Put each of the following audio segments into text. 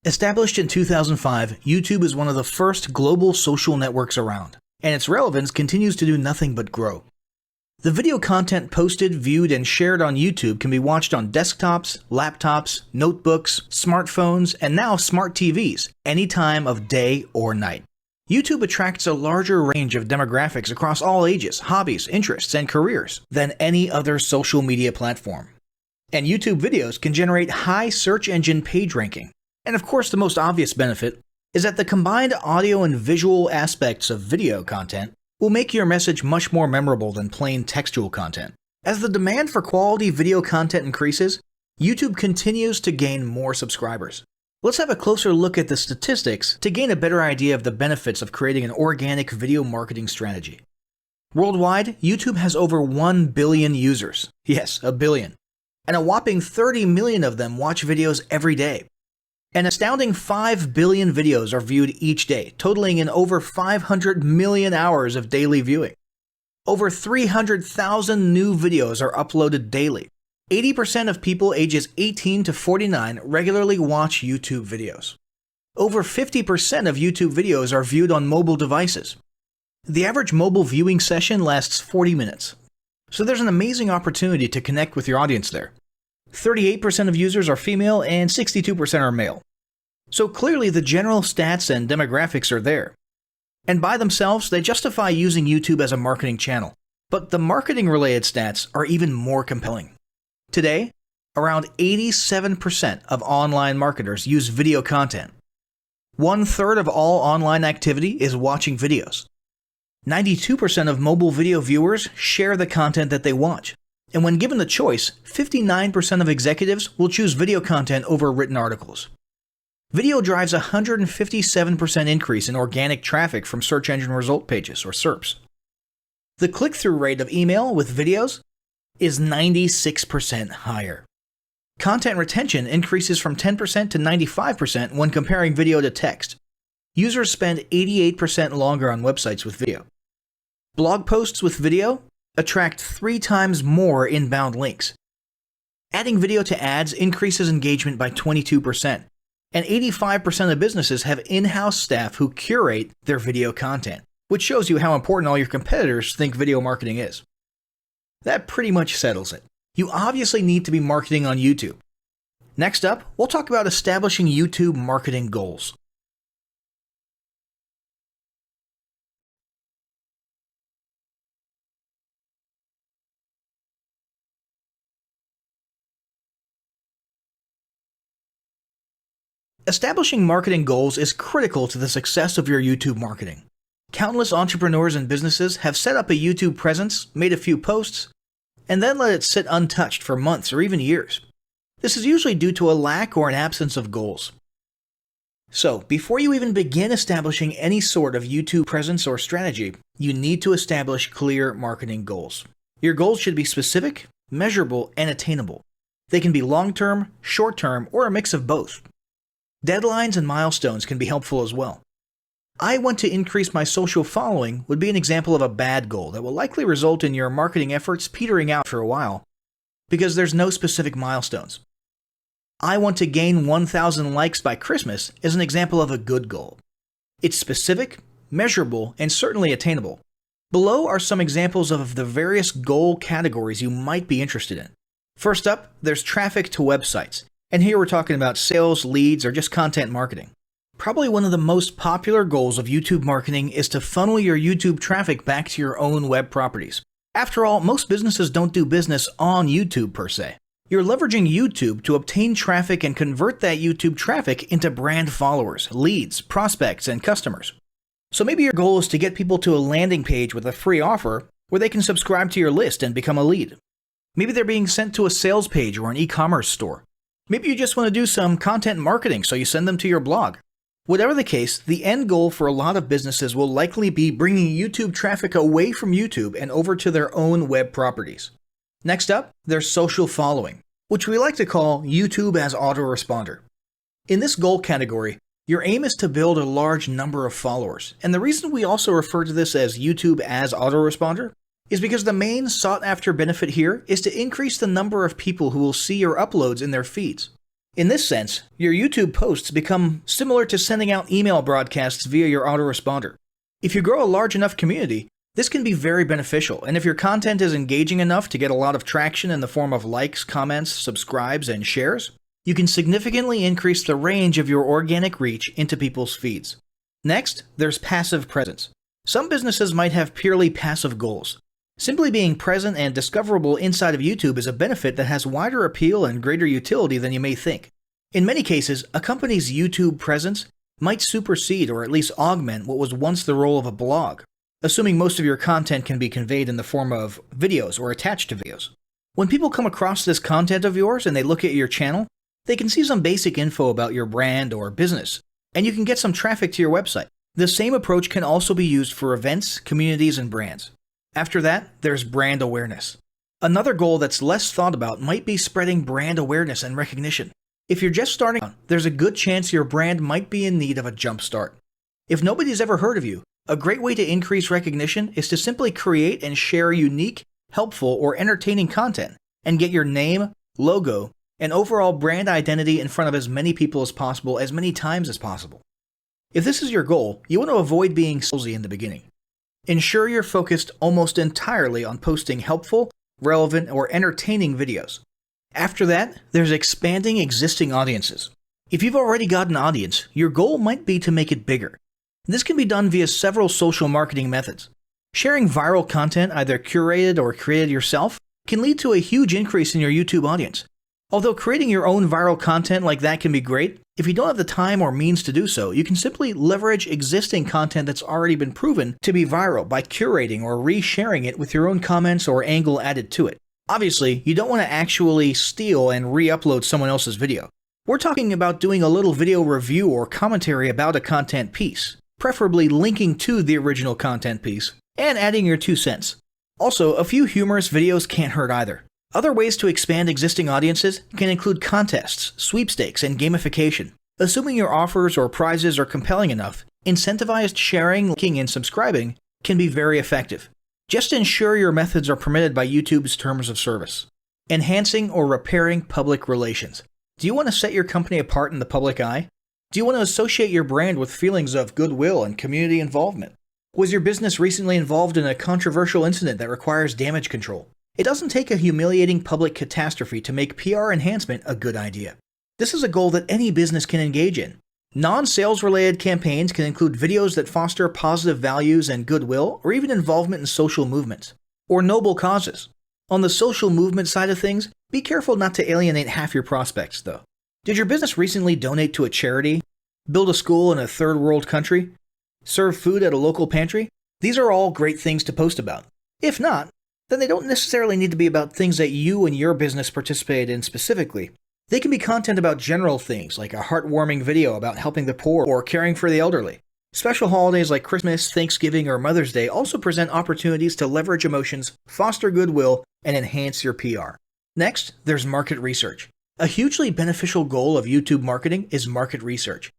Established in 2005, YouTube is one of the first global social networks around, and its relevance continues to do nothing but grow. The video content posted, viewed, and shared on YouTube can be watched on desktops, laptops, notebooks, smartphones, and now smart TVs, any time of day or night. YouTube attracts a larger range of demographics across all ages, hobbies, interests, and careers than any other social media platform. And YouTube videos can generate high search engine page ranking. And of course, the most obvious benefit is that the combined audio and visual aspects of video content will make your message much more memorable than plain textual content. As the demand for quality video content increases, YouTube continues to gain more subscribers. Let's have a closer look at the statistics to gain a better idea of the benefits of creating an organic video marketing strategy. Worldwide, YouTube has over 1 billion users. Yes, a billion. And a whopping 30 million of them watch videos every day. An astounding 5 billion videos are viewed each day, totaling in over 500 million hours of daily viewing. Over 300,000 new videos are uploaded daily. 80% of people ages 18 to 49 regularly watch YouTube videos. Over 50% of YouTube videos are viewed on mobile devices. The average mobile viewing session lasts 40 minutes. So there's an amazing opportunity to connect with your audience there. 38% of users are female and 62% are male. So clearly the general stats and demographics are there. And by themselves, they justify using YouTube as a marketing channel. But the marketing-related stats are even more compelling. Today, around 87% of online marketers use video content. 1/3 of all online activity is watching videos. 92% of mobile video viewers share the content that they watch. And when given the choice, 59% of executives will choose video content over written articles. Video drives a 157% increase in organic traffic from search engine result pages, or SERPs. The click-through rate of email with videos is 96% higher. Content retention increases from 10% to 95% when comparing video to text. Users spend 88% longer on websites with video. Blog posts with video attract 3 times more inbound links. Adding video to ads increases engagement by 22%, and 85% of businesses have in-house staff who curate their video content, which shows you how important all your competitors think video marketing is. That pretty much settles it. You obviously need to be marketing on YouTube. Next up, we'll talk about establishing YouTube marketing goals. Establishing marketing goals is critical to the success of your YouTube marketing. Countless entrepreneurs and businesses have set up a YouTube presence, made a few posts, and then let it sit untouched for months or even years. This is usually due to a lack or an absence of goals. So, before you even begin establishing any sort of YouTube presence or strategy, you need to establish clear marketing goals. Your goals should be specific, measurable, and attainable. They can be long-term, short-term, or a mix of both. Deadlines and milestones can be helpful as well. I want to increase my social following would be an example of a bad goal that will likely result in your marketing efforts petering out for a while because there's no specific milestones. I want to gain 1,000 likes by Christmas is an example of a good goal. It's specific, measurable, and certainly attainable. Below are some examples of the various goal categories you might be interested in. First up, there's traffic to websites. And here we're talking about sales, leads, or just content marketing. Probably one of the most popular goals of YouTube marketing is to funnel your YouTube traffic back to your own web properties. After all, most businesses don't do business on YouTube per se. You're leveraging YouTube to obtain traffic and convert that YouTube traffic into brand followers, leads, prospects, and customers. So maybe your goal is to get people to a landing page with a free offer where they can subscribe to your list and become a lead. Maybe they're being sent to a sales page or an e-commerce store. Maybe you just want to do some content marketing, so you send them to your blog. Whatever the case, the end goal for a lot of businesses will likely be bringing YouTube traffic away from YouTube and over to their own web properties. Next up, there's social following, which we like to call YouTube as autoresponder. In this goal category, your aim is to build a large number of followers, and the reason we also refer to this as YouTube as autoresponder is because the main sought-after benefit here is to increase the number of people who will see your uploads in their feeds. In this sense, your YouTube posts become similar to sending out email broadcasts via your autoresponder. If you grow a large enough community, this can be very beneficial, and if your content is engaging enough to get a lot of traction in the form of likes, comments, subscribes, and shares, you can significantly increase the range of your organic reach into people's feeds. Next, there's passive presence. Some businesses might have purely passive goals. Simply being present and discoverable inside of YouTube is a benefit that has wider appeal and greater utility than you may think. In many cases, a company's YouTube presence might supersede or at least augment what was once the role of a blog, assuming most of your content can be conveyed in the form of videos or attached to videos. When people come across this content of yours and they look at your channel, they can see some basic info about your brand or business, and you can get some traffic to your website. The same approach can also be used for events, communities, and brands. After that, there's brand awareness. Another goal that's less thought about might be spreading brand awareness and recognition. If you're just starting out, there's a good chance your brand might be in need of a jump start. If nobody's ever heard of you, a great way to increase recognition is to simply create and share unique, helpful, or entertaining content and get your name, logo, and overall brand identity in front of as many people as possible as many times as possible. If this is your goal, you want to avoid being salesy in the beginning. Ensure you're focused almost entirely on posting helpful, relevant, or entertaining videos. After that, there's expanding existing audiences. If you've already got an audience, your goal might be to make it bigger. This can be done via several social marketing methods. Sharing viral content, either curated or created yourself, can lead to a huge increase in your YouTube audience. Although creating your own viral content like that can be great, if you don't have the time or means to do so, you can simply leverage existing content that's already been proven to be viral by curating or resharing it with your own comments or angle added to it. Obviously, you don't want to actually steal and re-upload someone else's video. We're talking about doing a little video review or commentary about a content piece, preferably linking to the original content piece, and adding your 2 cents. Also, a few humorous videos can't hurt either. Other ways to expand existing audiences can include contests, sweepstakes, and gamification. Assuming your offers or prizes are compelling enough, incentivized sharing, liking, and subscribing can be very effective. Just ensure your methods are permitted by YouTube's terms of service. Enhancing or repairing public relations. Do you want to set your company apart in the public eye? Do you want to associate your brand with feelings of goodwill and community involvement? Was your business recently involved in a controversial incident that requires damage control? It doesn't take a humiliating public catastrophe to make PR enhancement a good idea. This is a goal that any business can engage in. Non-sales related campaigns can include videos that foster positive values and goodwill, or even involvement in social movements, or noble causes. On the social movement side of things, be careful not to alienate half your prospects, though. Did your business recently donate to a charity? Build a school in a third world country? Serve food at a local pantry? These are all great things to post about. If not, then they don't necessarily need to be about things that you and your business participate in specifically. They can be content about general things, like a heartwarming video about helping the poor or caring for the elderly. Special holidays like Christmas, Thanksgiving, or Mother's Day also present opportunities to leverage emotions, foster goodwill, and enhance your PR. Next, there's market research. A hugely beneficial goal of YouTube marketing is market research.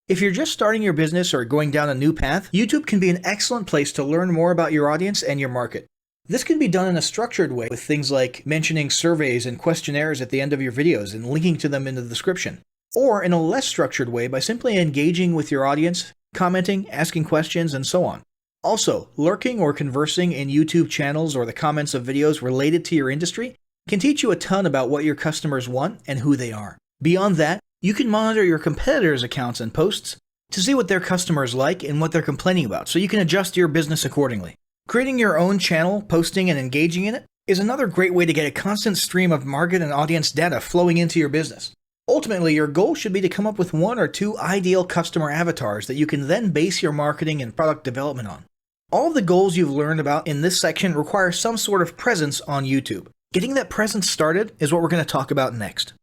If you're just starting your business or going down a new path, YouTube can be an excellent place to learn more about your audience and your market. This can be done in a structured way with things like mentioning surveys and questionnaires at the end of your videos and linking to them in the description, or in a less structured way by simply engaging with your audience, commenting, asking questions, and so on. Also, lurking or conversing in YouTube channels or the comments of videos related to your industry can teach you a ton about what your customers want and who they are. Beyond that, you can monitor your competitors' accounts and posts to see what their customers like and what they're complaining about, so you can adjust your business accordingly. Creating your own channel, posting, and engaging in it is another great way to get a constant stream of market and audience data flowing into your business. Ultimately, your goal should be to come up with 1 or 2 ideal customer avatars that you can then base your marketing and product development on. All of the goals you've learned about in this section require some sort of presence on YouTube. Getting that presence started is what we're going to talk about next.